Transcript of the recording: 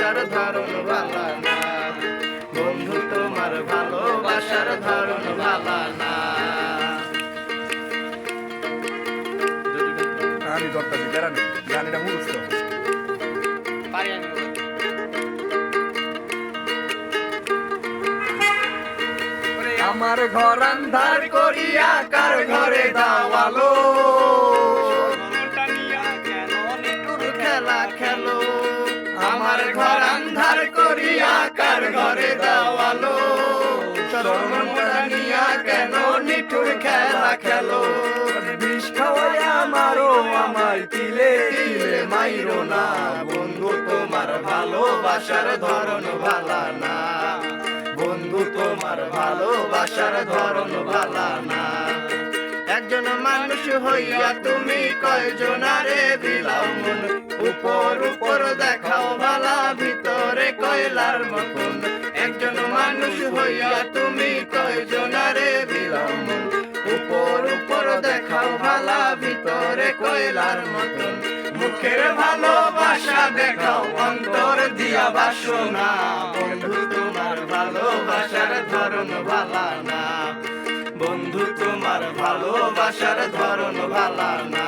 ভালোবাসার ধরন ভালা না, বন্ধু তোমার ভালোবাসার ধরন ভালা না। আমি ধরতাছি বেড়ানি গানিটা মুখস্থ পারি আমি বলতে। আমার ঘর আন্ধার করিয়া কার ঘরে দাওয়ালো, খেলা খেলো আমার ঘর আন্ধার করিয়া কার ঘরে দেওয়ালো, মনটা নিয়া কেন নিঠুর খেলা খেলো। বিষ খাওয়াইয়া মারো আমায় তিলে তিলে মাইরো না, বন্ধু তোমার ভালোবাসার ধরন ভালা না, বন্ধু তোমার ভালোবাসার ধরন ভালা না। একজন মানুষ হইয়া তুমি কয়জনারে দিলাও মন, উপর উপর দেখাও ভালা ভিতরে কয়লার মতন। একজন মানুষ হইয়া তুমি কয়জনারে দিলাও মন, উপর উপর দেখাও ভালা ভিতরে কয়লার মতন। মুখের ভালোবাসা দেখাও অন্তর দিয়া বাসনা, বন্ধু তোমার ভালোবাসার ধরন ভালা না, বন্ধু তোমার ভালোবাসার ধরন ভালা না।